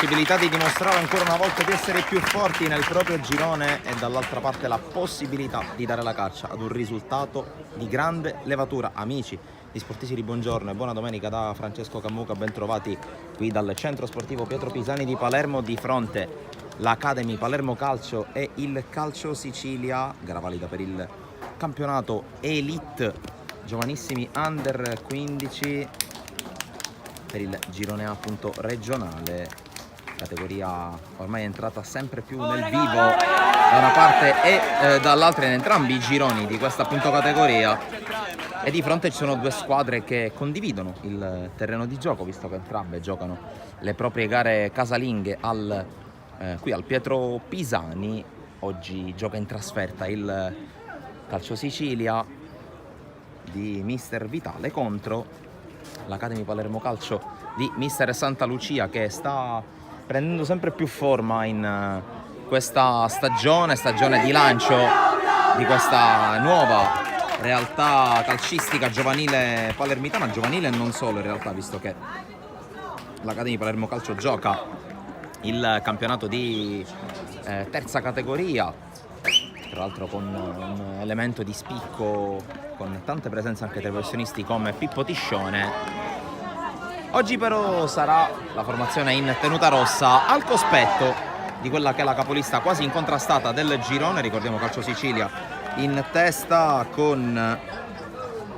possibilità di dimostrare ancora una volta di essere più forti nel proprio girone e dall'altra parte la possibilità di dare la caccia ad un risultato di grande levatura. Amici di Sportisiri, buongiorno e buona domenica da Francesco Cammuca, ben trovati qui dal centro sportivo Pietro Pisani di Palermo. Di fronte l'Academy Palermo Calcio e il Calcio Sicilia, gara valida per il campionato Elite giovanissimi under 15 per il girone A appunto regionale, categoria ormai è entrata sempre più nel vivo da una parte e dall'altra in entrambi i gironi di questa appunto categoria, e di fronte ci sono due squadre che condividono il terreno di gioco, visto che entrambe giocano le proprie gare casalinghe qui al Pietro Pisani. Oggi gioca in trasferta il Calcio Sicilia di Mister Vitale contro l'Academy Palermo Calcio di Mister Santa Lucia, che sta prendendo sempre più forma in questa stagione di lancio di questa nuova realtà calcistica giovanile palermitana, giovanile e non solo in realtà, visto che l'Academy Palermo Calcio gioca il campionato di terza categoria, tra l'altro con un elemento di spicco, con tante presenze anche tra professionisti come Pippo Tiscione. Oggi però sarà la formazione in tenuta rossa al cospetto di quella che è la capolista quasi incontrastata del girone. Ricordiamo Calcio Sicilia in testa con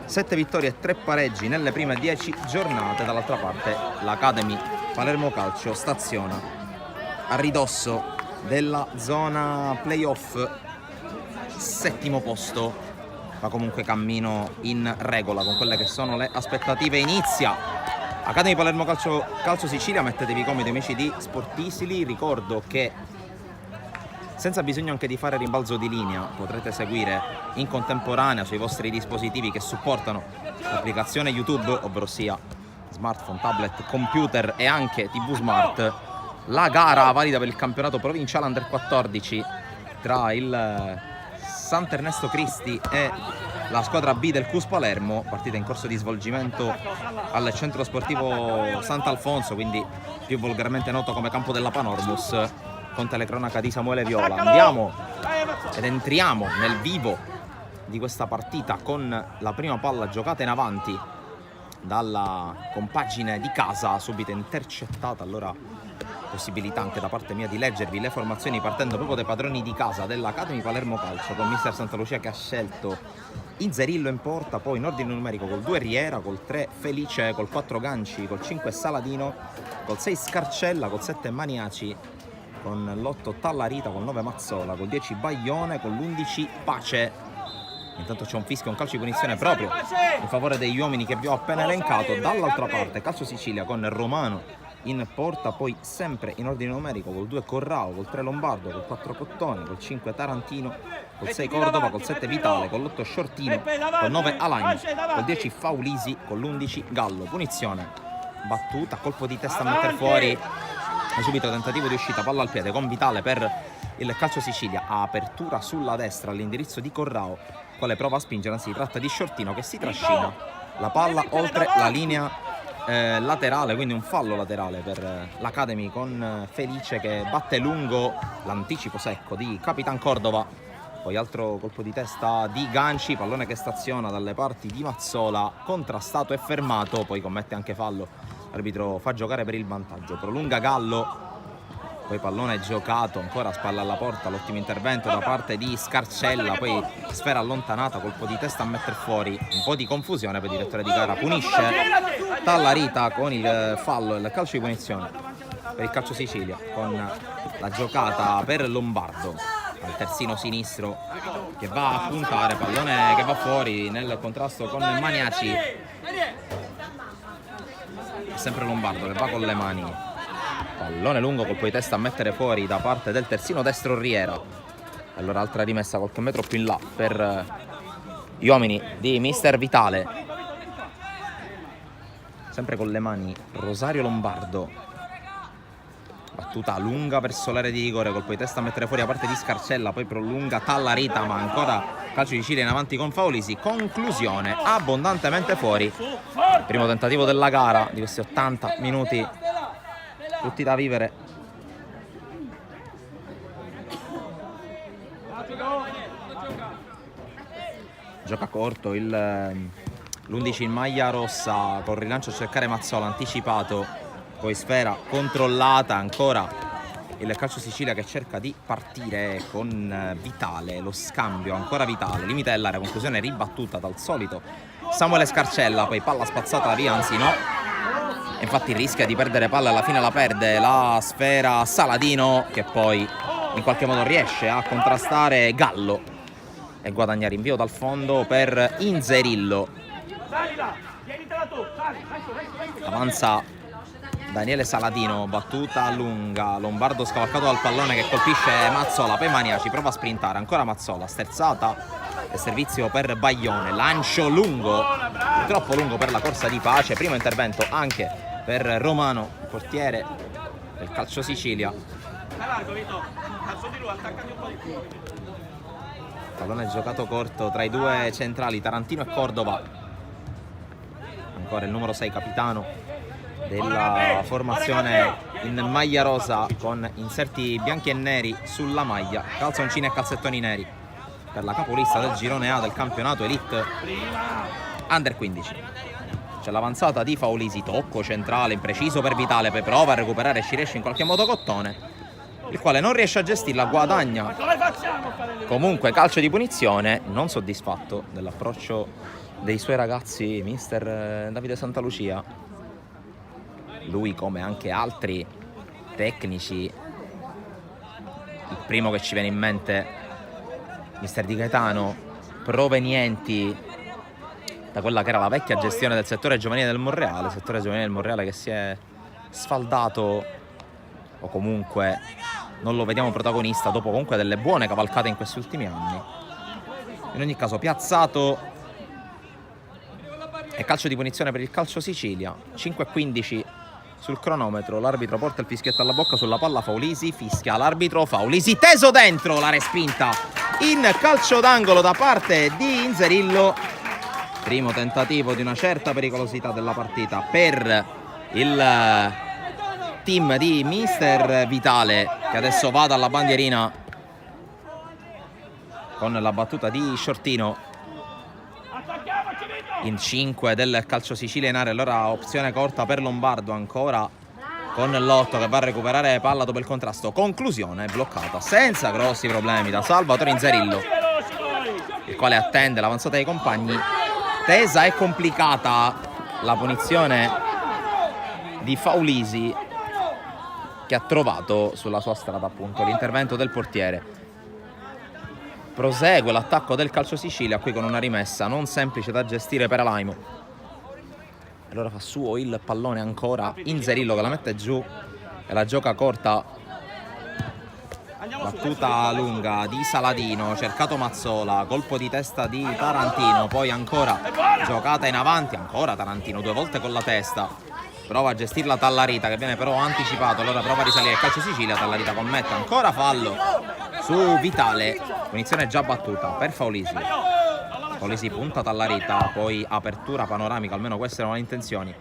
7 vittorie e 3 pareggi nelle prime 10 giornate. Dall'altra parte l'Academy Palermo Calcio staziona a ridosso della zona playoff, settimo posto, ma comunque cammino in regola con quelle che sono le aspettative. Inizia Academy Palermo Calcio Sicilia, mettetevi comodi amici di Sportisili. Ricordo che senza bisogno anche di fare rimbalzo di linea potrete seguire in contemporanea sui vostri dispositivi che supportano l'applicazione YouTube, ovvero sia smartphone, tablet, computer e anche TV Smart, la gara valida per il campionato provinciale Under 14 tra il Sant'Ernesto Cristi e la squadra B del CUS Palermo, partita in corso di svolgimento al centro sportivo Sant'Alfonso, quindi più volgarmente noto come Campo della Panormus, con telecronaca di Samuele Viola. Andiamo ed entriamo nel vivo di questa partita con la prima palla giocata in avanti dalla compagine di casa, subito intercettata. Allora possibilità anche da parte mia di leggervi le formazioni partendo proprio dai padroni di casa dell'Academy Palermo Calcio, con Mister Santa Lucia che ha scelto Inzerillo in porta, poi in ordine numerico col 2 Riera, col 3 Felice, col 4 Ganci, col 5 Saladino, col 6 Scarcella, col 7 Maniaci, con l'8 Tallarita, col 9 Mazzola, col 10 Baglione, con l'11 Pace. Intanto c'è un fischio, un calcio di punizione proprio in favore degli uomini che vi ho appena elencato. Dall'altra parte Calcio Sicilia con Romano in porta, poi sempre in ordine numerico col 2 Corrao, col 3 Lombardo, col 4 Cottoni, col 5 Tarantino, col 6 Cordova, col 7 Vitale, con l'8 Shortino, col 9 Alain, col 10 Faulisi, con l'11 Gallo. Punizione battuta, colpo di testa a mettere fuori e subito tentativo di uscita, palla al piede con Vitale per il Calcio Sicilia, a apertura sulla destra all'indirizzo di Corrao, quale prova a spingere, anzi si tratta di Shortino che si trascina la palla oltre la linea laterale, quindi un fallo laterale per l'Academy, con Felice che batte lungo l'anticipo secco di Capitan Cordova. Poi altro colpo di testa di Ganci, pallone che staziona dalle parti di Mazzola, contrastato e fermato, poi commette anche fallo, l'arbitro fa giocare per il vantaggio, prolunga Gallo. Poi pallone giocato, ancora spalla alla porta, l'ottimo intervento da parte di Scarcella, poi sfera allontanata, colpo di testa a mettere fuori, un po' di confusione per il direttore di gara, punisce Tallarita con il fallo, il calcio di punizione per il Calcio Sicilia, con la giocata per Lombardo al terzino sinistro che va a puntare, pallone che va fuori nel contrasto con Maniaci, sempre Lombardo che va con le mani. Pallone lungo, colpo di testa a mettere fuori da parte del terzino destro Riera. Allora altra rimessa qualche metro più in là per gli uomini di Mister Vitale. Sempre con le mani Rosario Lombardo. Battuta lunga verso l'area di rigore, colpo di testa a mettere fuori da parte di Scarcella, poi prolunga Tallarita, ma ancora calcio di Cile in avanti con Faulisi. Conclusione abbondantemente fuori. Primo tentativo della gara di questi 80 minuti tutti da vivere Gioca corto l'11 in maglia rossa col rilancio a cercare Mazzola, anticipato, poi sfera controllata, ancora il Calcio Sicilia che cerca di partire con Vitale, lo scambio ancora Vitale, limite dell'area, conclusione ribattuta dal solito Samuele Scarcella, poi palla spazzata via, anzi no, infatti rischia di perdere palla, alla fine la perde, la sfera Saladino che poi in qualche modo riesce a contrastare Gallo e guadagnare invio dal fondo per Inzerillo. Avanza Daniele Saladino, battuta lunga, Lombardo scavalcato dal pallone che colpisce Mazzola, poi Maniaci prova a sprintare, ancora Mazzola, sterzata e servizio per Baglione, lancio lungo, troppo lungo per la corsa di Pace, primo intervento anche per Romano, portiere del Calcio Sicilia. Pallone giocato corto tra i due centrali, Tarantino e Cordova, ancora il numero 6 capitano della formazione in maglia rosa con inserti bianchi e neri sulla maglia, calzoncini e calzettoni neri per la capolista del girone A del campionato Elite Under 15. C'è l'avanzata di Faulisi, tocco centrale impreciso per Vitale, poi prova a recuperare e ci riesce in qualche modo Cottone, il quale non riesce a gestirla, guadagna comunque calcio di punizione, non soddisfatto dell'approccio dei suoi ragazzi mister Davide Santalucia. Lui, come anche altri tecnici, il primo che ci viene in mente mister Di Gaetano, provenienti da quella che era la vecchia gestione del settore giovanile del Monreale, settore giovanile del Monreale che si è sfaldato, o comunque non lo vediamo protagonista dopo comunque delle buone cavalcate in questi ultimi anni. In ogni caso piazzato e calcio di punizione per il Calcio Sicilia, 5:15 sul cronometro, l'arbitro porta il fischietto alla bocca sulla palla, Faulisi fischia l'arbitro, Faulisi teso dentro, la respinta in calcio d'angolo da parte di Inzerillo. Primo tentativo di una certa pericolosità della partita per il team di mister Vitale, che adesso va dalla bandierina con la battuta di Shortino. In 5 del Calcio Sicilia in area, allora opzione corta per Lombardo, ancora con l'8 che va a recuperare palla dopo il contrasto, conclusione bloccata senza grossi problemi da Salvatore Inzerillo, il quale attende l'avanzata dei compagni. Tesa e complicata la punizione di Faulisi, che ha trovato sulla sua strada appunto l'intervento del portiere. Prosegue l'attacco del Calcio Sicilia qui con una rimessa non semplice da gestire per Alaimo. Allora fa suo il pallone ancora Inzerillo che la mette giù e la gioca corta. Battuta lunga di Saladino, cercato Mazzola, colpo di testa di Tarantino, poi ancora giocata in avanti, ancora Tarantino, 2 volte con la testa. Prova a gestirla Tallarita che viene però anticipato, allora prova a risalire il Calcio Sicilia, Tallarita commette ancora fallo su Vitale, punizione già battuta per Faulisi. Faulisi punta Tallarita, poi apertura panoramica, almeno queste erano le intenzioni.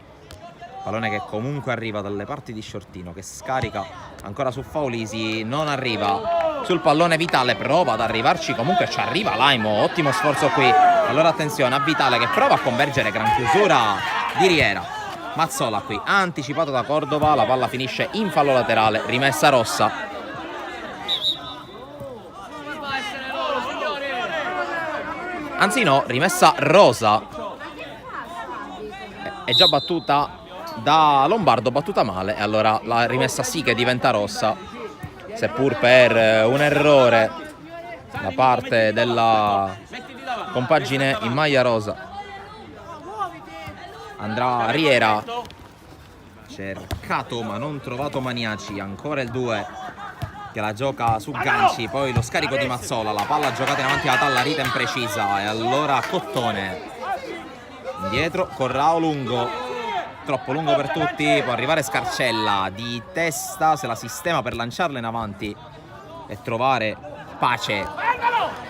Pallone che comunque arriva dalle parti di Shortino, che scarica ancora su Faulisi, non arriva sul pallone Vitale, prova ad arrivarci, comunque ci arriva Laimo, ottimo sforzo qui. Allora attenzione a Vitale che prova a convergere, gran chiusura di Riera. Mazzola qui, anticipato da Cordova, la palla finisce in fallo laterale, rimessa rossa. Anzi no, rimessa rosa. È già battuta da Lombardo, battuta male, e allora la rimessa sì che diventa rossa, seppur per un errore da parte della compagine in maglia rosa. Andrà Riera, cercato ma non trovato Maniaci, ancora il 2 che la gioca su ganci, poi lo scarico di Mazzola, la palla giocata in avanti da Tallarita imprecisa, e allora Cottone indietro, Corrao lungo, troppo lungo per tutti, può arrivare Scarcella di testa, se la sistema per lanciarla in avanti e trovare Pace,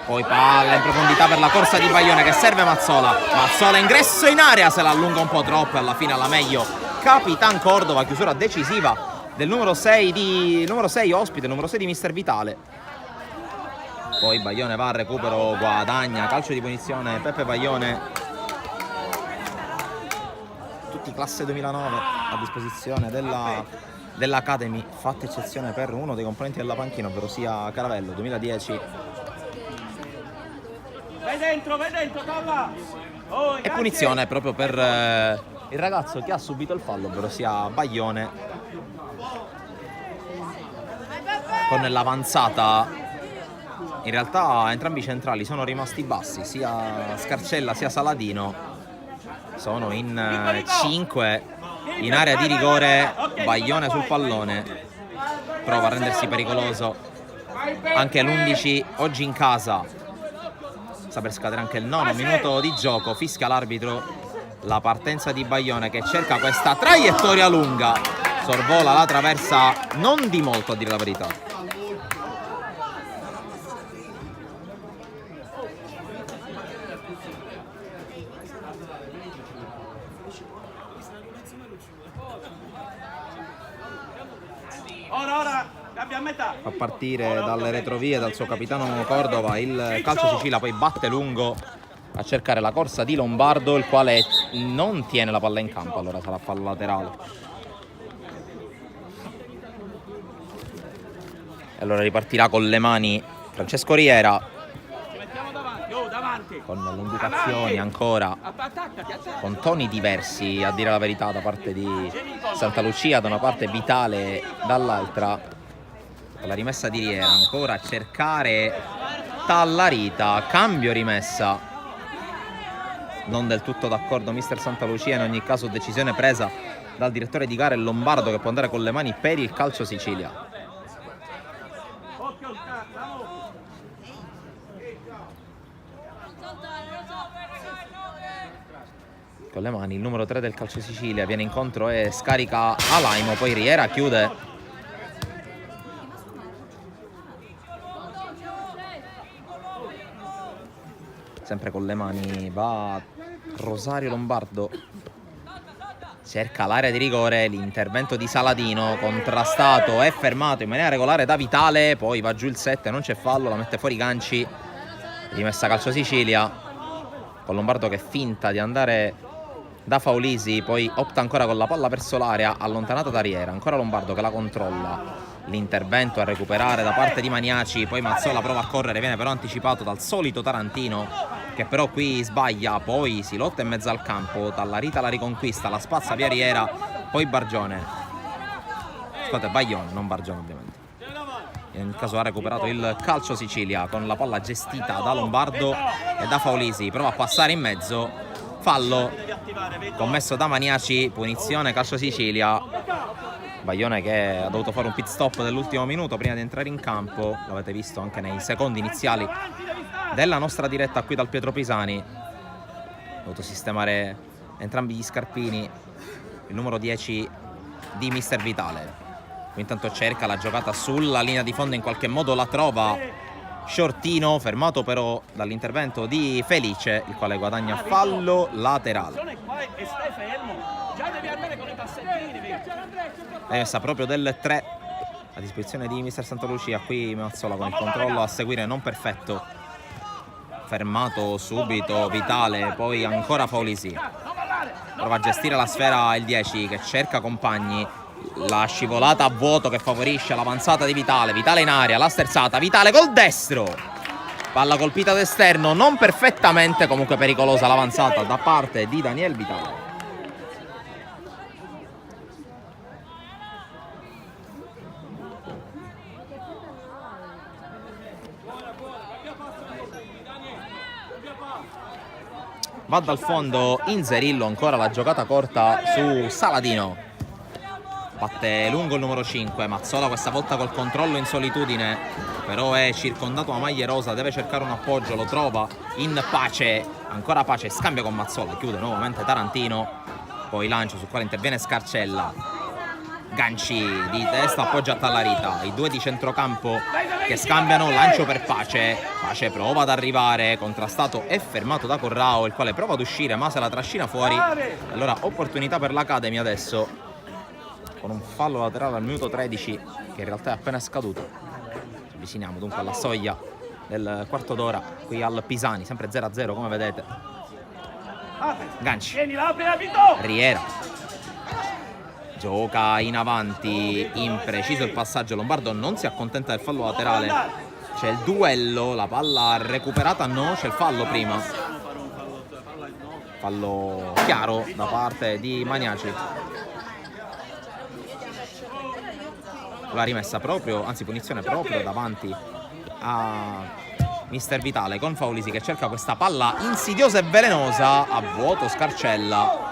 poi palla in profondità per la corsa di Baglione che serve Mazzola, Mazzola ingresso in area, se la allunga un po' troppo e alla fine alla meglio Capitan Cordova, chiusura decisiva del numero 6 ospite, numero 6 di mister Vitale. Poi Baglione va al recupero, guadagna, calcio di punizione, Peppe Baglione. Tutti classe 2009 a disposizione dell'Academy, fatta eccezione per uno dei componenti della panchina, ovvero sia Caravello, 2010. Vai dentro, Calla! Oh, e punizione proprio per il ragazzo che ha subito il fallo, ovvero sia Baglione, con l'avanzata. In realtà entrambi i centrali sono rimasti bassi, sia Scarcella sia Saladino sono in 5 in area di rigore. Baglione sul pallone, prova a rendersi pericoloso anche l'11 oggi in casa. Sta per scadere anche il 9 minuto di gioco, fischia l'arbitro la partenza di Baglione che cerca questa traiettoria lunga, sorvola la traversa non di molto a dire la verità. Ora, cambia a metà. Fa partire dalle retrovie dal suo capitano Cordova il calcio Sicilia, poi batte lungo a cercare la corsa di Lombardo, il quale non tiene la palla in campo, allora sarà fallo laterale. E allora ripartirà con le mani Francesco Riera, con le indicazioni ancora, con toni diversi a dire la verità da parte di Santa Lucia, da una parte Vitale, dall'altra la rimessa di Riera, ancora a cercare Tallarita, cambio rimessa, non del tutto d'accordo mister Santa Lucia, in ogni caso decisione presa dal direttore di gara Lombardo, che può andare con le mani per il calcio Sicilia. Con le mani il numero 3 del calcio Sicilia viene incontro e scarica Alaimo, poi Riera chiude. Sempre con le mani va Rosario Lombardo, cerca l'area di rigore, l'intervento di Saladino contrastato e fermato in maniera regolare da Vitale, poi va giù il 7, non c'è fallo, la mette fuori Ganci, rimessa calcio Sicilia, con Lombardo che finta di andare da Faulisi, poi opta ancora con la palla verso l'area, allontanata da Riera, ancora Lombardo che la controlla, l'intervento a recuperare da parte di Maniaci, poi Mazzola prova a correre, viene però anticipato dal solito Tarantino, che però qui sbaglia, poi si lotta in mezzo al campo, Tallarita la riconquista, la spazza via Riera, poi Bargione, scusate, Baglione, non Bargione ovviamente. In ogni caso ha recuperato il calcio Sicilia con la palla gestita da Lombardo e da Faulisi, prova a passare in mezzo, fallo commesso da Maniaci, punizione calcio Sicilia. Baglione che ha dovuto fare un pit stop dell'ultimo minuto prima di entrare in campo, l'avete visto anche nei secondi iniziali della nostra diretta qui dal Pietro Pisani. Ha dovuto sistemare entrambi gli scarpini il numero 10 di mister Vitale. Intanto cerca la giocata sulla linea di fondo, in qualche modo la trova Shortino, fermato però dall'intervento di Felice, il quale guadagna fallo laterale. È messa proprio del 3 a disposizione di mister Santa Lucia. Qui Mazzola con il controllo a seguire non perfetto, fermato subito Vitale, poi ancora Faulisi, prova a gestire la sfera il 10 che cerca compagni, la scivolata a vuoto che favorisce l'avanzata di Vitale, Vitale in aria, la sterzata, Vitale col destro, palla colpita d'esterno, non perfettamente, comunque pericolosa l'avanzata da parte di Daniel Vitale. Va dal fondo Inzerillo, ancora la giocata corta su Saladino, batte lungo il numero 5, Mazzola questa volta col controllo in solitudine, però è circondato da maglia rosa, deve cercare un appoggio, lo trova in Pace, ancora Pace, scambia con Mazzola, chiude nuovamente Tarantino, poi lancio sul quale interviene Scarcella, Ganci di testa appoggia a Tallarita, i due di centrocampo che scambiano, lancio per Pace, Pace prova ad arrivare, contrastato e fermato da Corrao, il quale prova ad uscire ma se la trascina fuori. Allora opportunità per l'Academy adesso, con un fallo laterale al minuto 13 che in realtà è appena scaduto. Ci avviciniamo dunque alla soglia del quarto d'ora qui al Pisani, sempre 0-0 come vedete. Ganci, Vieni, apri, Riera gioca in avanti, impreciso il passaggio, Lombardo non si accontenta del fallo laterale, c'è il duello, la palla recuperata, no, c'è il fallo prima, fallo chiaro da parte di Magnaci. La rimessa proprio, anzi punizione proprio davanti a Mister Vitale con Faulisi che cerca questa palla insidiosa e velenosa a vuoto. Scarcella,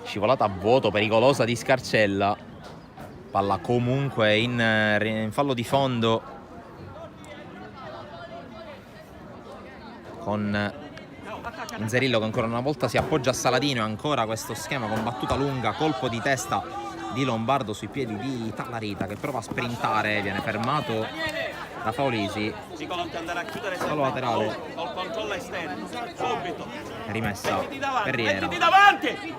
scivolata a vuoto pericolosa di Scarcella, palla comunque in fallo di fondo con Inzerillo che ancora una volta si appoggia a Saladino, e ancora questo schema con battuta lunga, colpo di testa di Lombardo sui piedi di Tallarita che prova a sprintare, viene fermato da Faulisi. Fallo laterale, col controllo esterno, subito. rimessa per Riera. Mettiti davanti.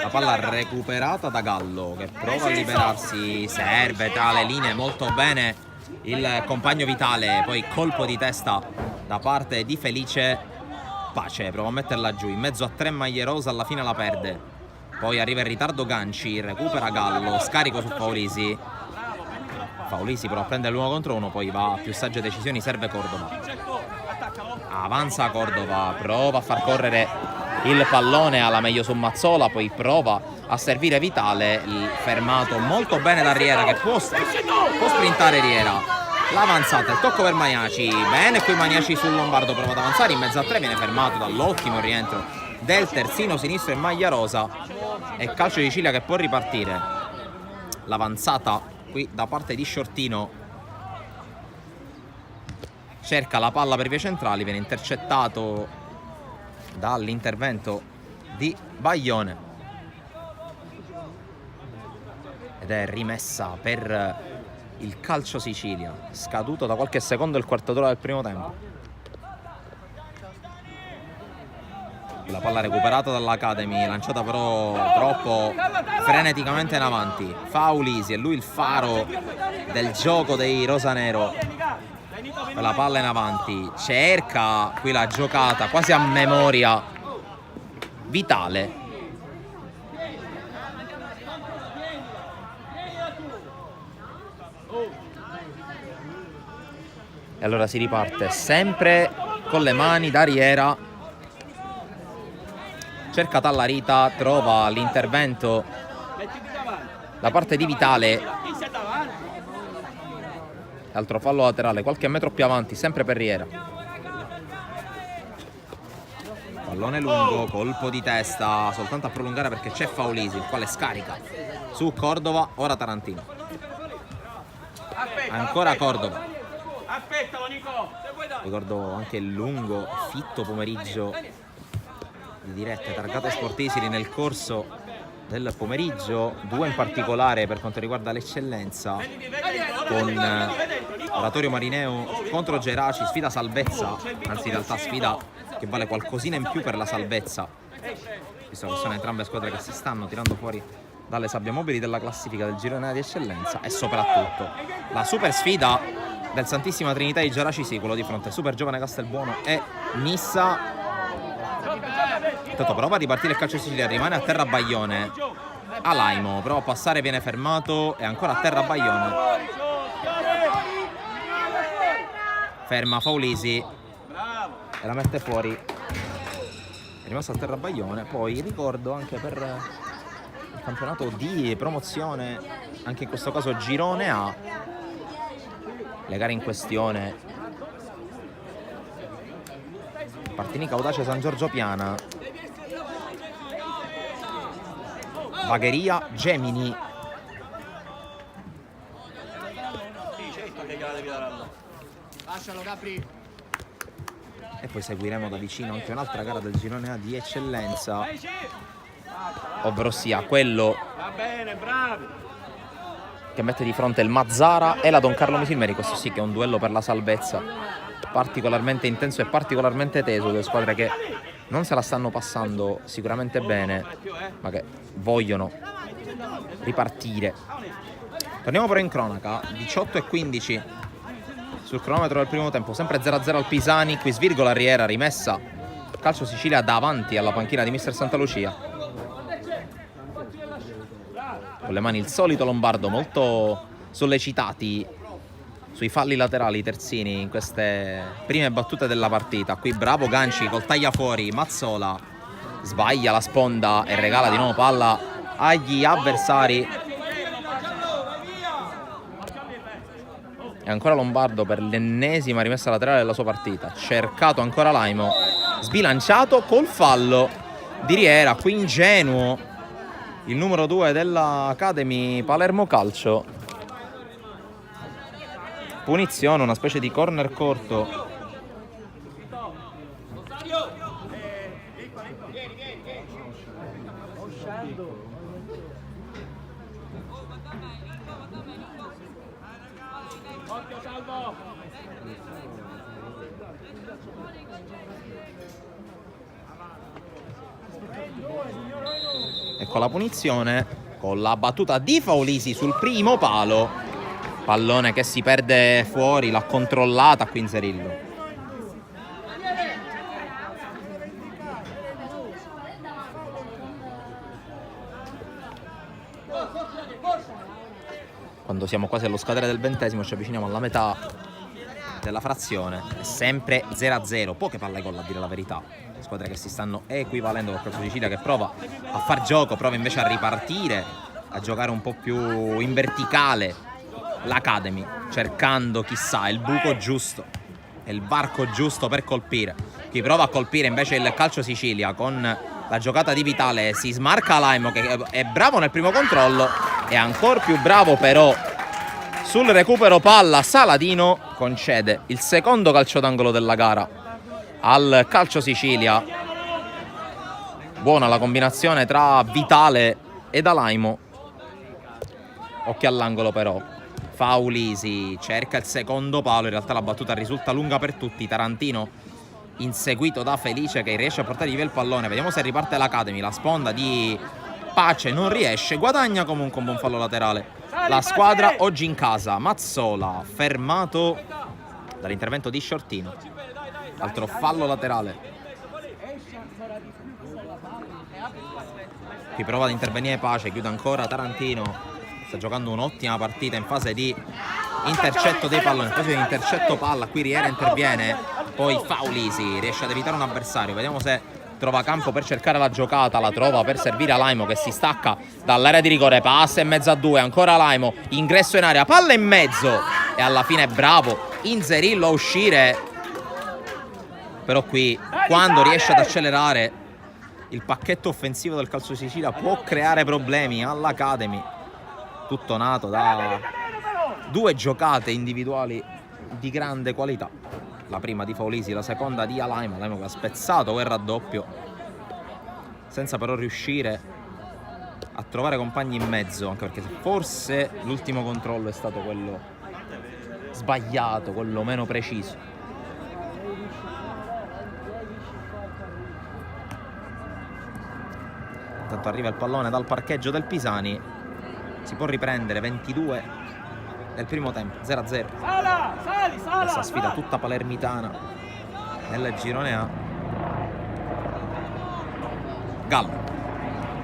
La palla recuperata da Gallo che prova a liberarsi, serve tra le linee molto bene il compagno Vitale, poi colpo di testa da parte di Felice. Pace prova a metterla giù in mezzo a 3 maglie rosa, alla fine la perde, poi arriva in ritardo Ganci, recupera Gallo, scarico su Faulisi, Faulisi prova a prendere l'1 contro 1, poi va a più sagge decisioni, serve Cordova, avanza Cordova, prova a far correre il pallone alla meglio su Mazzola, poi prova a servire Vitale, fermato molto bene da Riera che può sprintare Riera. L'avanzata, il tocco per Magnaci, bene qui Magnaci sul Lombardo, prova ad avanzare in mezzo a 3, viene fermato dall'ottimo rientro del terzino sinistro in maglia rosa e calcio di Cilia che può ripartire. L'avanzata qui da parte di Sciortino, cerca la palla per i vie centrali, viene intercettato dall'intervento di Baglione ed è rimessa per il calcio Sicilia, scaduto da qualche secondo il quarto d'ora del primo tempo. La palla recuperata dall'Academy, lanciata però troppo freneticamente in avanti. Faulisi, è lui il faro del gioco dei rosanero. La palla in avanti, cerca qui la giocata quasi a memoria Vitale. E allora si riparte sempre con le mani da Riera, cerca Tallarita, trova l'intervento da parte di Vitale, altro fallo laterale qualche metro più avanti, sempre per Riera. Pallone lungo, colpo di testa soltanto a prolungare perché c'è Faulisi, il quale scarica su Cordova, ora Tarantino, ancora Cordova. Aspettalo Nico. Ricordo anche il lungo, fitto pomeriggio di dirette targate Sportisili nel corso del pomeriggio, 2 in particolare per quanto riguarda l'eccellenza, con Oratorio Marineo contro Geraci, sfida salvezza, anzi in realtà sfida che vale qualcosina in più per la salvezza, visto che sono entrambe squadre che si stanno tirando fuori dalle sabbie mobili della classifica del girone di eccellenza, e soprattutto la super sfida del Santissima Trinità di Geraci Siculo di fronte al super giovane Castelbuono e Nissa. Intanto prova a ripartire il calcio Sicilia, rimane a terra Baglione, Alaimo prova a passare, viene fermato e ancora a terra Baglione, ferma Faulisi e la mette fuori, è rimasto a terra Baglione. Poi ricordo anche per il campionato di promozione, anche in questo caso girone A, le gare in questione: Partinico Audace San Giorgio Piana, Bagheria Gemini. E poi seguiremo da vicino anche un'altra gara del girone A di eccellenza, ovvero sia quello Va bene, bravi. che mette di fronte il Mazzara e la Don Carlo Misilmeri. Questo sì che è un duello per la salvezza particolarmente intenso e particolarmente teso, due squadre che non se la stanno passando sicuramente bene, ma che vogliono ripartire. Torniamo però in cronaca, 18:15 sul cronometro del primo tempo, sempre 0-0 al Pisani, qui svirgola Riera, rimessa Calcio Sicilia davanti alla panchina di mister Santa Lucia. Con le mani il solito Lombardo, molto sollecitati sui falli laterali terzini in queste prime battute della partita. Qui bravo Ganci col tagliafuori, Mazzola sbaglia la sponda e regala di nuovo palla agli avversari. E ancora Lombardo per l'ennesima rimessa laterale della sua partita. Cercato ancora Laimo, sbilanciato col fallo di Riera. Qui ingenuo il numero 2 dell'Academy Palermo Calcio. Punizione, una specie di corner corto. Ecco la punizione con la battuta di Faulisi sul primo palo. Pallone che si perde fuori, l'ha controllata qui Inzerillo. Quando siamo quasi allo scadere del 20°, ci avviciniamo alla metà della frazione. È sempre 0-0, poche palle gol a dire la verità. Squadre che si stanno equivalendo con Calcio Sicilia che prova a far gioco, prova invece a ripartire, a giocare un po' più in verticale. L'Academy cercando chissà il buco giusto e il varco giusto per colpire. Chi prova a colpire invece il Calcio Sicilia con la giocata di Vitale, si smarca Laimo che è bravo nel primo controllo e ancora più bravo però sul recupero palla. Saladino concede il secondo calcio d'angolo della gara al Calcio Sicilia. Buona la combinazione tra Vitale e Laimo. Occhio all'angolo però, Faulisi cerca il secondo palo, in realtà la battuta risulta lunga per tutti. Tarantino inseguito da Felice che riesce a portare via il pallone. Vediamo se riparte l'Academy, la sponda di Pace non riesce, guadagna comunque un buon fallo laterale la squadra oggi in casa. Mazzola fermato dall'intervento di Shortino, altro fallo laterale. Qui prova ad intervenire Pace, chiude ancora Tarantino. Sta giocando un'ottima partita in fase di intercetto dei palloni, in fase di intercetto palla. Qui Riera interviene, poi Faulisi riesce ad evitare un avversario. Vediamo se trova campo per cercare la giocata, la trova per servire a Laimo che si stacca dall'area di rigore, passa in mezzo a due, ancora Laimo, ingresso in area, palla in mezzo e alla fine è bravo Inzerillo a uscire. Però qui quando riesce ad accelerare il pacchetto offensivo del Calcio Sicilia può creare problemi all'Academy. Tutto nato da due giocate individuali di grande qualità. La prima di Faulisi, la seconda di Alaimo. Laimo che ha spezzato quel raddoppio senza però riuscire a trovare compagni in mezzo, anche perché forse l'ultimo controllo è stato quello sbagliato, quello meno preciso. Intanto arriva il pallone dal parcheggio del Pisani. Si può riprendere, 22 del primo tempo, 0-0. Questa sfida tutta palermitana nel girone A. Gallo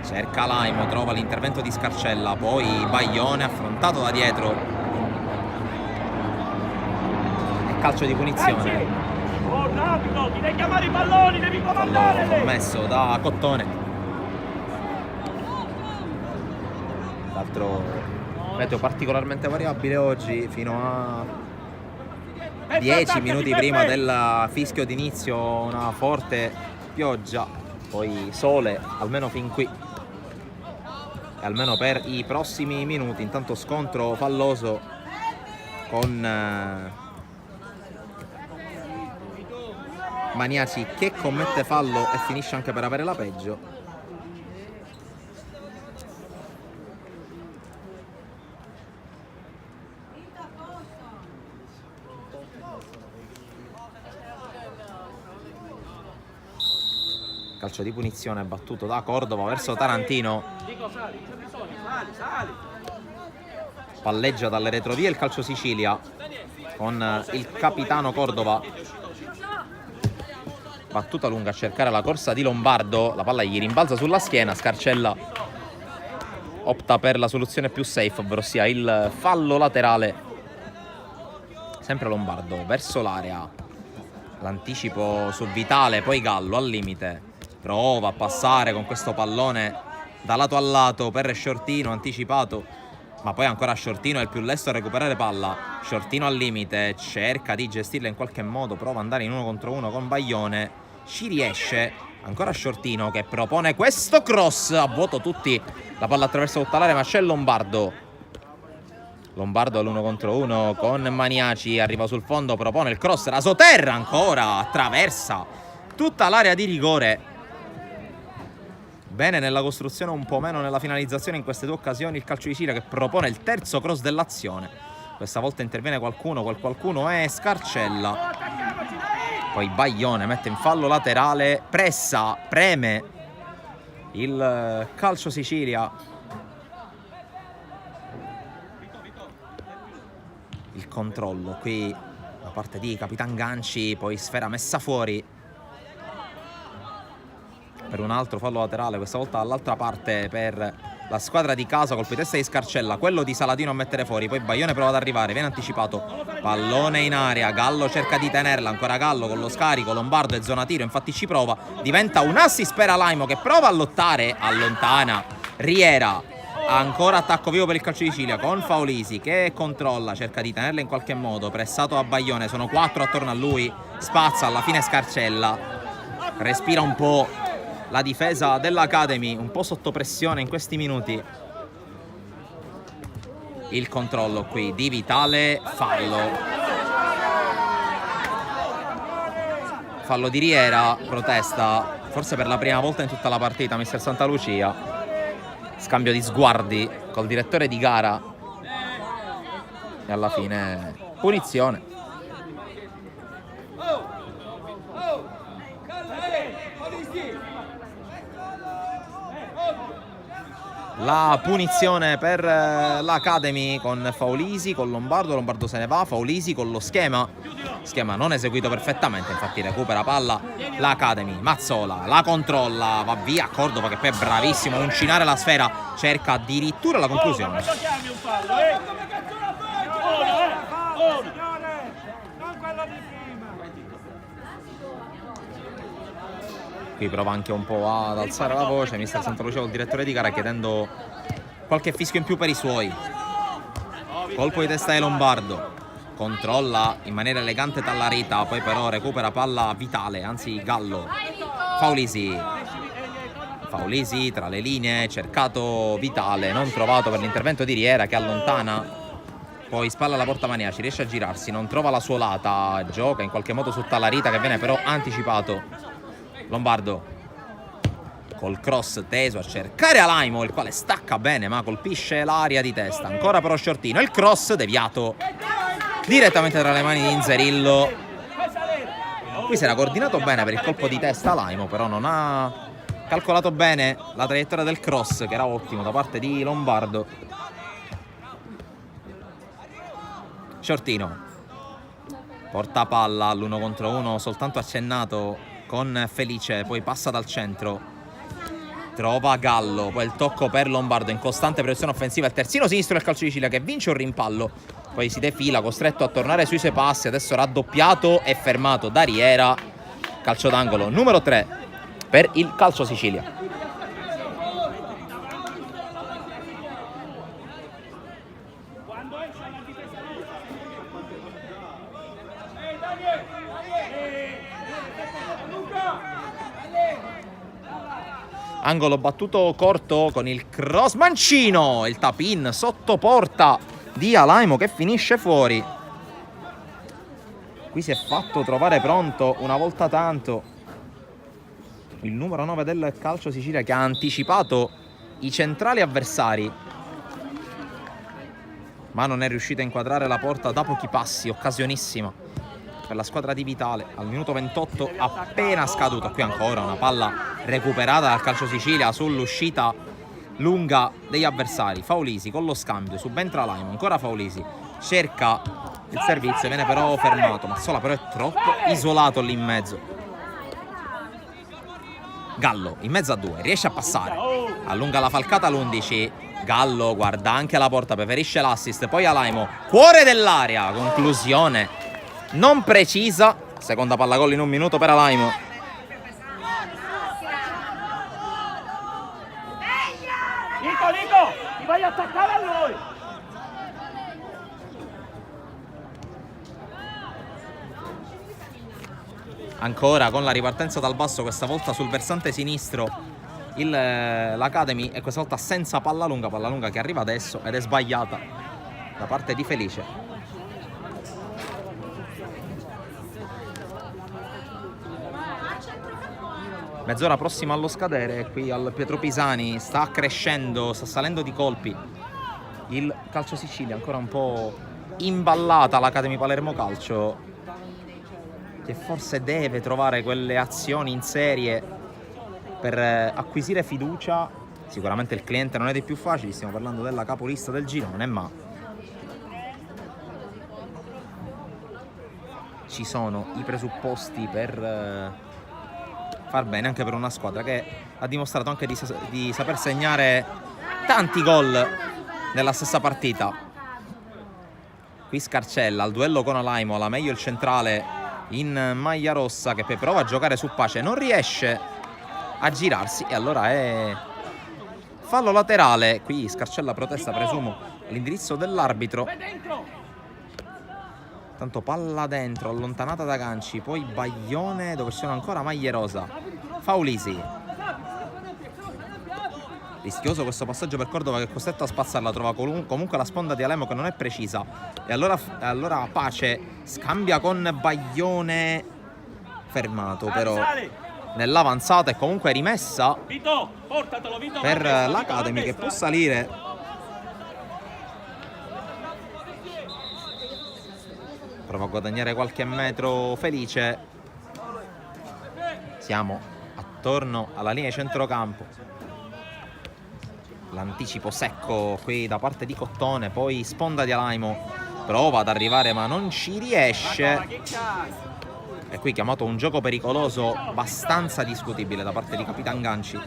cerca Laimo, trova l'intervento di Scarcella, poi Baglione affrontato da dietro e calcio di punizione. Oh, rapido, ti devi chiamare i palloni, devi comandare. Commesso da Cottone. L'altro meteo particolarmente variabile oggi, fino a 10 minuti prima del fischio d'inizio una forte pioggia, poi sole almeno fin qui e almeno per i prossimi minuti. Intanto scontro falloso con Maniaci che commette fallo e finisce anche per avere la peggio. calcio di punizione battuto da Cordova verso Tarantino. Palleggia dalle retrovie il calcio Sicilia con il capitano Cordova. Battuta lunga a cercare la corsa di Lombardo, la palla gli rimbalza sulla schiena, Scarcella opta per la soluzione più safe, ovvero sia il fallo laterale. Sempre Lombardo verso l'area, l'anticipo su Vitale, poi Gallo al limite, prova a passare con questo pallone da lato a lato per Sciortino, anticipato, ma poi ancora Sciortino è il più lesto a recuperare palla. Sciortino al limite, cerca di gestirla in qualche modo, prova ad andare in 1 contro 1 con Baglione, ci riesce. Ancora Sciortino che propone questo cross, a vuoto tutti, la palla attraversa tutta l'area, ma c'è Lombardo. Lombardo all'1 contro 1 con Maniaci, arriva sul fondo, propone il cross, rasoterra ancora, attraversa tutta l'area di rigore. Bene nella costruzione, un po' meno nella finalizzazione in queste due occasioni il calcio di Sicilia, che propone il terzo cross dell'azione. Questa volta interviene qualcuno, quel qualcuno è Scarcella. Poi Baglione mette in fallo laterale, pressa, preme il calcio Sicilia. Il controllo qui da parte di Capitan Ganci, poi sfera messa fuori per un altro fallo laterale, questa volta dall'altra parte per la squadra di casa, colpo di testa di Scarcella, quello di Saladino a mettere fuori, poi Baglione prova ad arrivare, viene anticipato, pallone in area, Gallo cerca di tenerla, ancora Gallo con lo scarico, Lombardo è zona tiro, infatti ci prova, diventa un assist per Alaimo che prova a lottare, allontana Riera, ancora attacco vivo per il calcio di Sicilia con Faulisi che controlla, cerca di tenerla in qualche modo, pressato a Baglione, sono 4 attorno a lui, spazza, alla fine Scarcella, respira un po'. La difesa dell'Academy un po' sotto pressione in questi minuti. Il controllo qui di Vitale, fallo di Riera, protesta forse per la prima volta in tutta la partita mister Santalucia, scambio di sguardi col direttore di gara e alla fine punizione. La punizione per l'Academy con Faulisi, con Lombardo se ne va, Faulisi con lo schema non eseguito perfettamente, infatti recupera palla l'Academy, Mazzola la controlla, va via Cordova che poi è bravissimo a uncinare la sfera, cerca addirittura la conclusione. Qui prova anche un po' ad alzare la voce mister Santalucia, il direttore di gara, chiedendo qualche fischio in più per i suoi. Colpo di testa di Lombardo, controlla in maniera elegante Tallarita, poi però recupera palla Vitale, anzi Gallo. Faulisi tra le linee, cercato Vitale, non trovato per l'intervento di Riera che allontana, poi spalla alla porta Maniaci, riesce a girarsi, non trova la suolata, gioca in qualche modo su Tallarita che viene però anticipato. Lombardo col cross teso a cercare Alaimo, il quale stacca bene ma colpisce l'area di testa, ancora però Sciortino, il cross deviato direttamente tra le mani di Inzerillo. Qui si era coordinato bene per il colpo di testa Alaimo, però non ha calcolato bene la traiettoria del cross che era ottimo da parte di Lombardo. Sciortino porta palla all'1 contro 1 soltanto accennato con Felice, poi passa dal centro, trova Gallo, poi il tocco per Lombardo in costante pressione offensiva, il terzino sinistro del calcio di Sicilia che vince un rimpallo, poi si defila costretto a tornare sui suoi passi, adesso raddoppiato e fermato da Riera, calcio d'angolo numero 3 per il calcio Sicilia. Angolo battuto corto con il cross mancino, il tap-in sotto porta di Alaimo che finisce fuori. Qui si è fatto trovare pronto una volta tanto il numero 9 del calcio Sicilia, che ha anticipato i centrali avversari ma non è riuscito a inquadrare la porta da pochi passi, occasionissima per la squadra di Vitale al minuto 28 appena scaduto. Qui ancora una palla recuperata dal Calcio Sicilia sull'uscita lunga degli avversari. Faulisi con lo scambio, subentra Laimo, ancora Faulisi, cerca il servizio, viene però fermato. Mazzola però è troppo isolato lì in mezzo. Gallo in mezzo a due, riesce a passare, allunga la falcata l'11. Gallo guarda anche la porta, preferisce l'assist, poi a Laimo, cuore dell'area, conclusione non precisa. Seconda palla gol in un minuto per Alaimo. Nico, ti vai a attaccare a lui. Ancora con la ripartenza dal basso, questa volta sul versante sinistro l'Academy, e questa volta senza palla lunga che arriva adesso ed è sbagliata da parte di Felice. Mezz'ora prossima allo scadere qui al Pietro Pisani, sta crescendo, sta salendo di colpi il Calcio Sicilia, ancora un po' imballata l'Academy Palermo Calcio, che forse deve trovare quelle azioni in serie per acquisire fiducia. Sicuramente il cliente non è dei più facili, stiamo parlando della capolista del girone, ma ci sono i presupposti per far bene anche per una squadra che ha dimostrato anche di saper segnare tanti gol nella stessa partita. Qui Scarcella al duello con Alaimo, la meglio il centrale in maglia rossa, che poi prova a giocare su Pace, non riesce a girarsi e allora è fallo laterale. Qui Scarcella protesta, presumo, all'indirizzo dell'arbitro. Tanto palla dentro, allontanata da Ganci, poi Baglione dove ci sono ancora maglie rosa. Faulisi, rischioso questo passaggio per Cordova, che è costretto a spazzarla, trova comunque la sponda di Alemo che non è precisa, e allora Pace scambia con Baglione, fermato però nell'avanzata, e comunque rimessa per l'Academy, che può salire. Prova a guadagnare qualche metro Felice. Siamo attorno alla linea di centrocampo. L'anticipo secco qui da parte di Cottone, poi sponda di Alaimo, prova ad arrivare ma non ci riesce. E qui chiamato un gioco pericoloso abbastanza discutibile da parte di Capitan Ganci.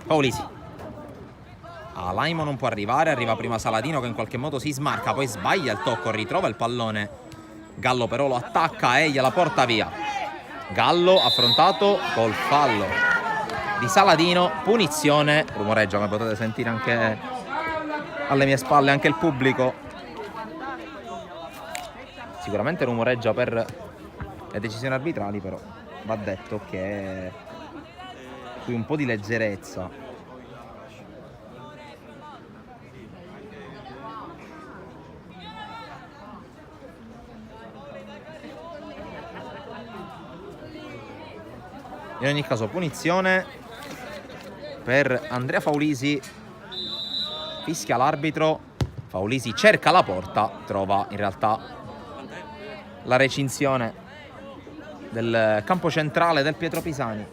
Paulisi. Alaimo non può arrivare, arriva prima Saladino che in qualche modo si smarca, poi sbaglia il tocco, ritrova il pallone. Gallo però lo attacca e gliela porta via. Gallo affrontato col fallo di Saladino, punizione, rumoreggia come potete sentire anche alle mie spalle anche il pubblico. Sicuramente rumoreggia per le decisioni arbitrali, però va detto che qui un po' di leggerezza. In ogni caso punizione per Andrea Faulisi, fischia l'arbitro. Faulisi cerca la porta, trova in realtà la recinzione del campo centrale del Pietro Pisani.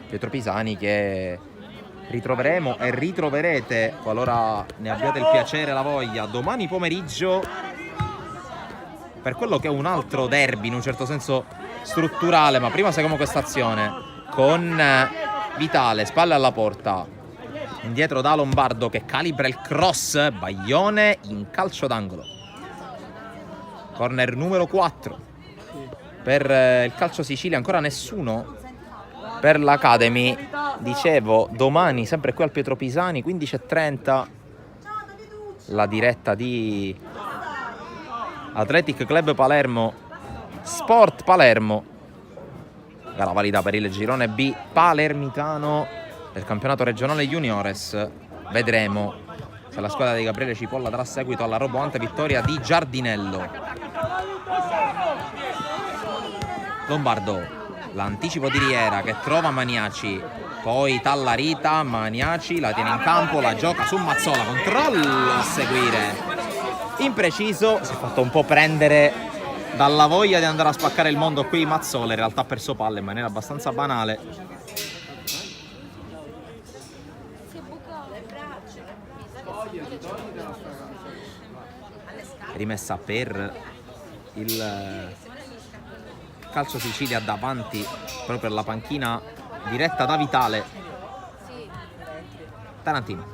Pietro Pisani che ritroveremo e ritroverete, qualora ne abbiate il piacere e la voglia, domani pomeriggio per quello che è un altro derby in un certo senso strutturale. Ma prima seguiamo questa azione con Vitale, spalle alla porta, indietro da Lombardo che calibra il cross, Baglione in calcio d'angolo. Corner numero 4 per il Calcio Sicilia, ancora nessuno per l'Academy. Dicevo, domani sempre qui al Pietro Pisani, 15:30, la diretta di Athletic Club Palermo Sport Palermo, gara valida per il girone B palermitano del campionato regionale juniores. Vedremo se la squadra di Gabriele Cipolla darà seguito alla roboante vittoria di Giardinello. Lombardo L'anticipo di Riera che trova Maniaci, poi Tallarita, Maniaci la tiene in campo, la gioca su Mazzola, controllo a seguire, impreciso, si è fatto un po' prendere dalla voglia di andare a spaccare il mondo qui Mazzola, in realtà ha perso palla in maniera abbastanza banale. Rimessa per il Calcio Sicilia davanti proprio alla panchina diretta da Vitale. Tarantino,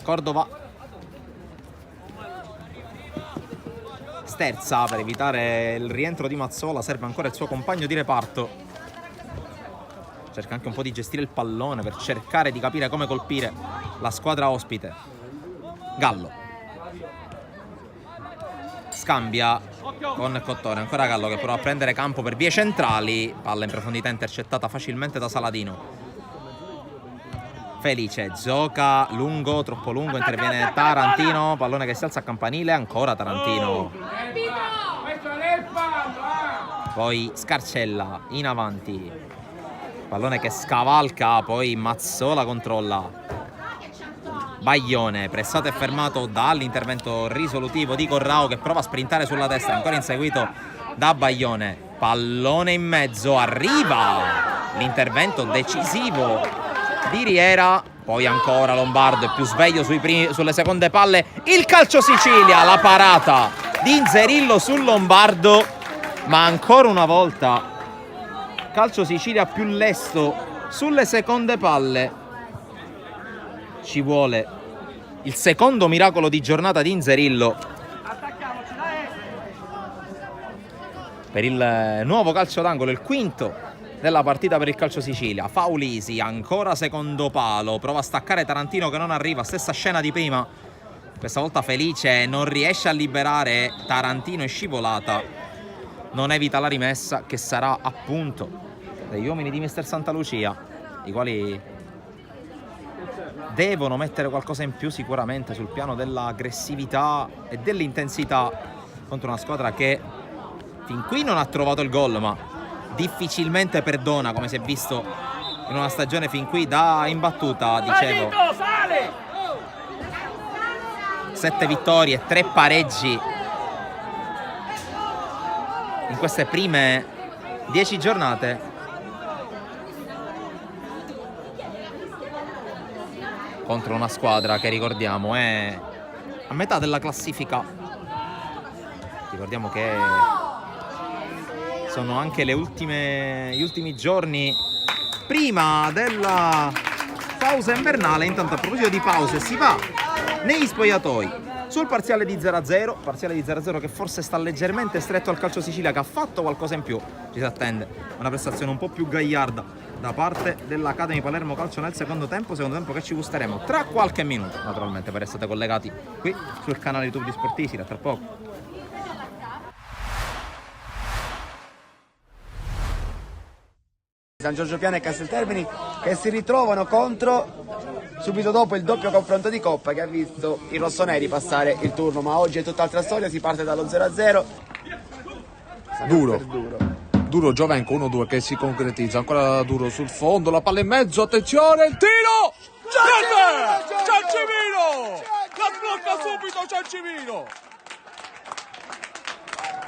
Cordova, sterza per evitare il rientro di Mazzola, serve ancora il suo compagno di reparto, cerca anche un po' di gestire il pallone per cercare di capire come colpire la squadra ospite. Gallo scambia con Cottone, ancora Gallo che prova a prendere campo per vie centrali, palla in profondità intercettata facilmente da Saladino. Felice gioca lungo, troppo lungo, interviene Tarantino, pallone che si alza a campanile, ancora Tarantino, poi Scarcella in avanti, pallone che scavalca, poi Mazzola controlla. Baglione pressato e fermato dall'intervento risolutivo di Corrao che prova a sprintare sulla destra, ancora inseguito da Baglione, pallone in mezzo, arriva l'intervento decisivo di Riera, poi ancora Lombardo è più sveglio sulle seconde palle, il Calcio Sicilia, la parata di Inzerillo sul Lombardo, ma ancora una volta Calcio Sicilia più lesto sulle seconde palle. Ci vuole il secondo miracolo di giornata di Inzerillo per il nuovo calcio d'angolo, il quinto della partita per il Calcio Sicilia. Faulisi, ancora secondo palo, prova a staccare Tarantino che non arriva, stessa scena di prima, questa volta Felice non riesce a liberare Tarantino, è scivolata, non evita la rimessa che sarà appunto degli uomini di Mister Santa Lucia, i quali devono mettere qualcosa in più sicuramente sul piano dell'aggressività e dell'intensità contro una squadra che fin qui non ha trovato il gol, ma difficilmente perdona, come si è visto in una stagione fin qui da imbattuta. Dicevo, 7 vittorie, 3 pareggi in queste prime 10 giornate. Contro una squadra che, ricordiamo, è a metà della classifica. Ricordiamo che sono anche gli ultimi giorni prima della pausa invernale. Intanto, a proposito di pause, si va negli spogliatoi sul parziale di 0-0, che forse sta leggermente stretto al Calcio Sicilia, che ha fatto qualcosa in più. Ci si attende una prestazione un po' più gagliarda da parte dell'Academy Palermo Calcio nel secondo tempo che ci gusteremo tra qualche minuto, naturalmente, per essere collegati qui sul canale YouTube di Sportisila. Tra poco. San Giorgio Piana e Casteltermini che si ritrovano contro subito dopo il doppio confronto di Coppa che ha visto i rossoneri passare il turno, ma oggi è tutt'altra storia, si parte dallo 0-0. Duro Giovenco 1-2 che si concretizza, ancora Duro sul fondo, la palla in mezzo, attenzione, il tiro! Ciancimino!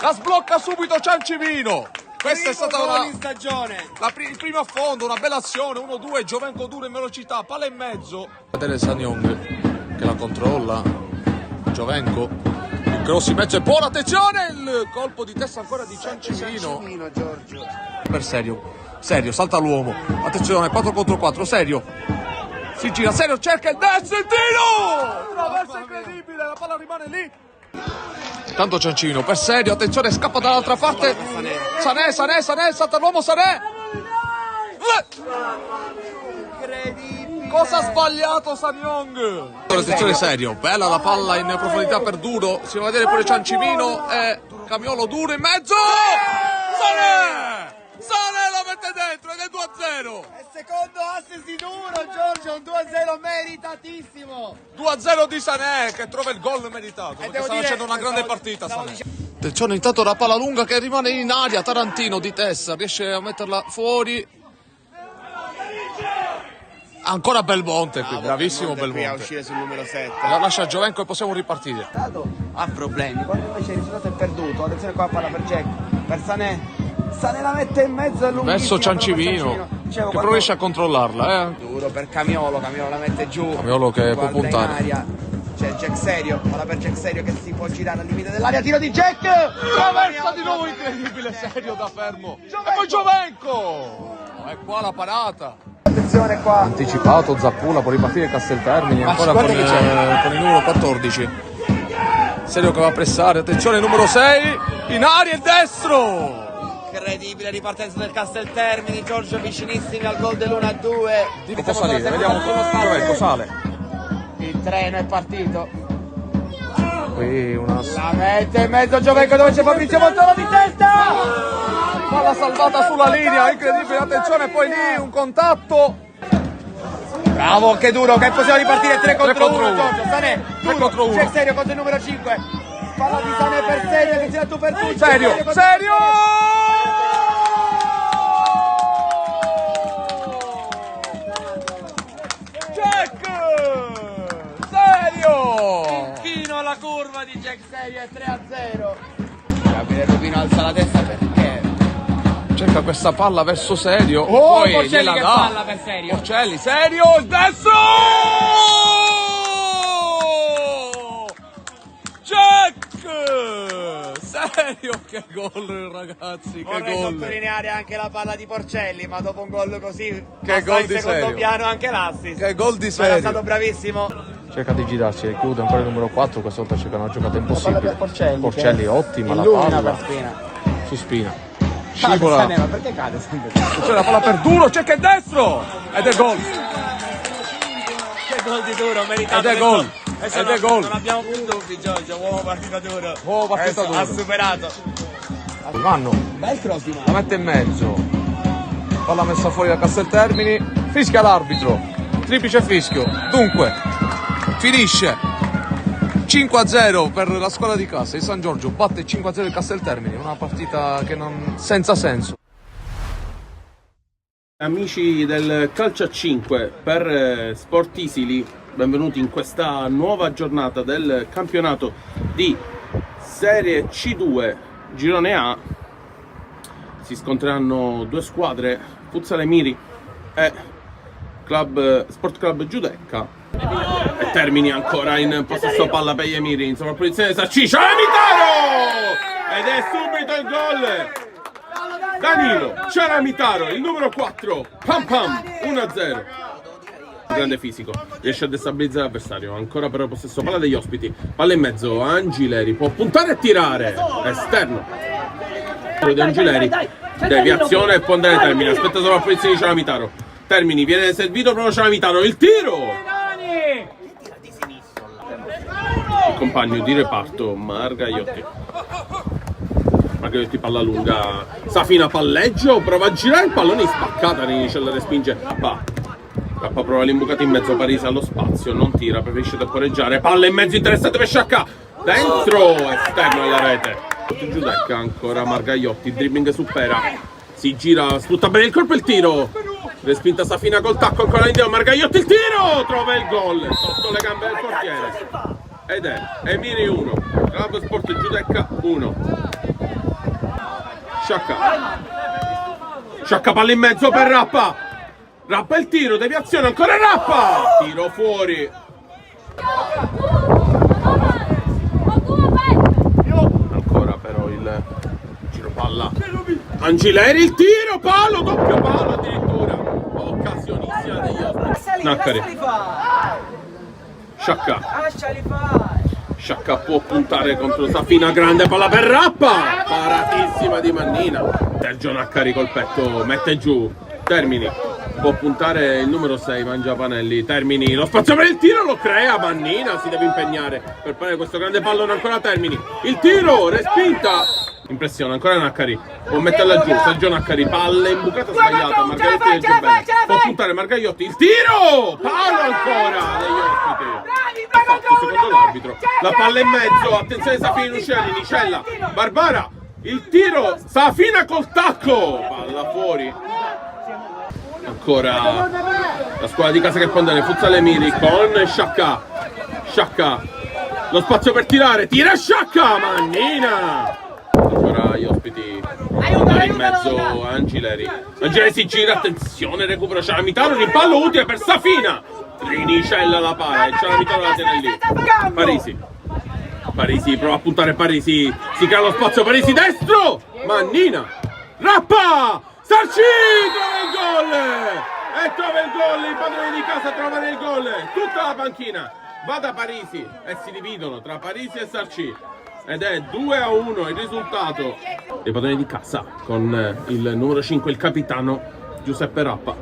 La sblocca subito Ciancimino! Questa è stata il primo affondo, una bella azione, 1-2, Giovenco Duro in velocità, palla in mezzo. Vedere Sanyong che la controlla, Giovenco, il cross in mezzo è buono, attenzione, il colpo di testa ancora di Ciancimino. Giorgio. Per Serio, salta l'uomo, attenzione, 4 contro 4, Serio, si gira, Serio cerca il destro, il tiro! Traversa incredibile, la palla rimane lì. Tanto Ciancimino per Serio, attenzione, scappa dall'altra parte, Sané, salta l'uomo, Sané! Cosa ha sbagliato Sanyong? Attenzione Serio, bella la palla in profondità per Duro, si va a vedere pure Ciancimino e Camiolo Duro in mezzo! Sané la mette dentro ed è 2-0! È il secondo assist di Duro, Giorgio, un 2-0 meritatissimo! 2-0 di Sané che trova il gol meritato, perché sta facendo una grande partita Sané. Attenzione, intanto la palla lunga che rimane in aria, Tarantino di testa, riesce a metterla fuori. Ancora Belmonte qui, bravissimo Qui a Belmonte. uscire sul numero 7. La lascia Giovenco e possiamo ripartire. Ha problemi, quando invece il risultato è perduto. Attenzione qua, palla per Jack, per Sané. Sané la mette in mezzo, è lunghissima. Verso Ciancimino, che però riesce a controllarla. Duro per Camiolo la mette giù. Camiolo che può Guarda puntare. in aria. C'è Jack Serio, palla per Jack Serio che si può girare al limite dell'aria, tiro di Jack! Traversa di nuovo, incredibile, Serio da fermo. E poi Giovenco! E qua la parata. Attenzione qua. Anticipato, Zappula può ripartire Casteltermini Ma ancora guarda con, che c'è. con il numero 14. Serio che va a pressare, attenzione numero 6, in aria il destro! Incredibile ripartenza del Casteltermini, Giorgio vicinissimi al gol dell'1-2. Può salire, vediamo Giovenco sale. Il treno è partito. Qui una La mette in mezzo Giovenco dove c'è Fabrizio Montoro di testa! palla salvata sulla linea, incredibile, attenzione, poi lì un contatto. Bravo, che duro, che possiamo ripartire 3 contro 1, uno. Giorgio, Sané, 3 contro uno. c'è Serio contro il numero 5. Palla di Sané per Serio che tira tu per tu. Serio, Serio! Jack! Serio! Chino alla curva di Jack Serio è 3-0. Gabriele Rubino alza la testa perché? Cerca questa palla verso Serio. Oh, poi Porcelli gliela che dà. palla per Serio. Porcelli, Serio, il destro! Jack! Serio, che gol ragazzi, che Vorrei gol! sottolineare anche la palla di Porcelli, ma dopo un gol così Che passa gol in di secondo Serio. piano anche l'assist. Che gol di Ma Serio. era stato bravissimo. Cerca di girarsi, chiude ancora il numero 4, questa volta cerca una giocata La palla impossibile. per Porcelli. Porcelli che ottima la illumina palla. per Spina. Su Spina. Cade Scivola. Sané, ma perché cade sempre? C'è la palla per Duro, cerca il destro! Ed è gol! Che gol di Duro, meritato. Ed è gol. Adesso Ed no, è gol. Non abbiamo più dubbi, Giorgio, uomo partita duro. Uomo partita Adesso duro. ha superato. Vanno. Bel cross di La mano. mette in mezzo, palla messa fuori da Casteltermini, fischia l'arbitro, triplice fischio, dunque finisce 5-0 per la squadra di casa, il San Giorgio batte 5-0 il Casteltermini, una partita che non senza senso. Amici del Calcio a 5 per Sport Isili, benvenuti in questa nuova giornata del campionato di Serie C2 Girone A. Si scontreranno due squadre, Futsal Emiri e Sport Club Giudecca. E Termini ancora in possesso palla per gli Emiri, in sovrapposizione Sarcicia, Mitaro! Ed è subito il gol! Danilo Ciaramitaro, il numero 4, pam pam, 1-0. Grande fisico, riesce a destabilizzare l'avversario. Ancora però possesso palla degli ospiti, palla in mezzo, Angileri può puntare e tirare, esterno di Angileri, deviazione e può andare Termini, aspetta sovrapposizione di Ciaramitaro. Termini, viene servito proprio Ciaramitaro, il tiro! Il compagno di reparto Margagliotti. Margagliotti palla lunga, Safina palleggio, prova a girare il pallone in spaccata, Rinice la respinge. Rappa prova l'imbucata in mezzo, Parisi allo spazio, non tira, preferisce temporeggiare, palla in mezzo interessante per Sciacca, dentro, esterno alla rete. Giudecca ancora Margagliotti, dribbling supera, si gira, sfrutta bene il colpo e il tiro, respinta Safina col tacco, ancora indietro Margagliotti, il tiro, trova il gol, sotto le gambe del portiere. Ed è Emiri 1, Club Sport Giudecca 1. Sciacca palla in mezzo per Rappa. Rappa il tiro, deviazione, ancora Rappa. Tiro fuori. Ancora però il giro palla. Angileri il tiro, palo, doppio palo addirittura. Occasionissima degli ospiti. Naccari. Sciacca può puntare contro Safina, grande palla per Rappa, paratissima di Mannina. Sergio Naccari col petto, mette giù, Termini, può puntare il numero 6, Mangiapanelli, Termini, lo spazio per il tiro lo crea, Mannina si deve impegnare per fare questo grande pallone ancora Termini. Il tiro, respinta, Impressione, ancora Naccari. Può metterla giù, Sergio Naccari, palla imbucata sbagliata. Margagliotti legge bene. Può puntare Margagliotti, il tiro! Palo ancora degli ospiti. Fatto secondo l'arbitro. La palla in mezzo, attenzione Safina Luciani, Nicella, Barbara. Il tiro, Safina col tacco. Palla fuori. Ancora la squadra di casa che può andare, Futsal Miri con Sciacca. Sciacca. Lo spazio per tirare, tira Sciacca, Mannina. Ancora gli ospiti in mezzo a Angileri. Angileri si gira, attenzione, recupero Ciaramitano, rimpallo utile per Safina. Rinicella la palla, Ciaramitano la tiene lì. Parisi prova a puntare Parisi, si crea lo spazio, Parisi destro, Mannina. Rappa, Sarci trova il gol e trova il gol, il padrone di casa trova nel gol, tutta la panchina va da Parisi e si dividono tra Parisi e Sarci. Ed è 2-1 il risultato dei padroni di casa con il numero 5, il capitano Giuseppe Rappa,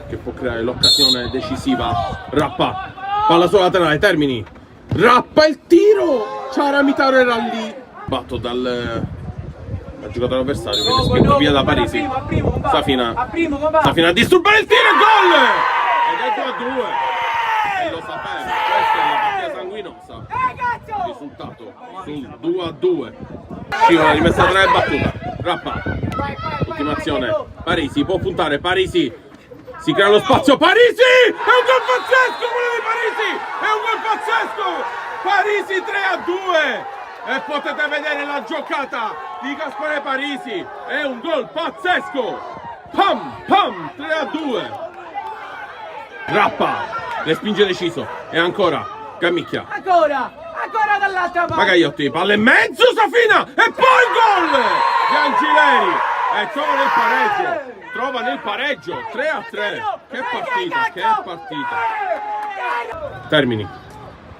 che può creare l'occasione decisiva. Rappa, palla sulla laterale, Termini. Rappa il tiro! Ciaramitano era lì. Batto dal giocatore avversario, viene spinto via da Parisi. Safina a disturbare il tiro e gol! Ed è 2-2. E lo sapete, questa è la partita sanguinosa. Il risultato sul 2-2. Scivola, rimessa tra e battuta. Rappa. Ultimazione. Parisi può puntare. Parisi. Si crea lo spazio. Parisi! È un gol pazzesco quello di Parisi! È un gol pazzesco! Parisi 3-2. E potete vedere la giocata di Gaspare Parisi. È un gol pazzesco. Pam! Pam! 3-2. Rappa. Respinge deciso. E ancora. Gammicchia. Ancora dall'altra parte. Magagliotti, palla in mezzo, Safina! E poi il gol di Angileri! E trova nel pareggio, 3-3. Che partita, che partita. Termini.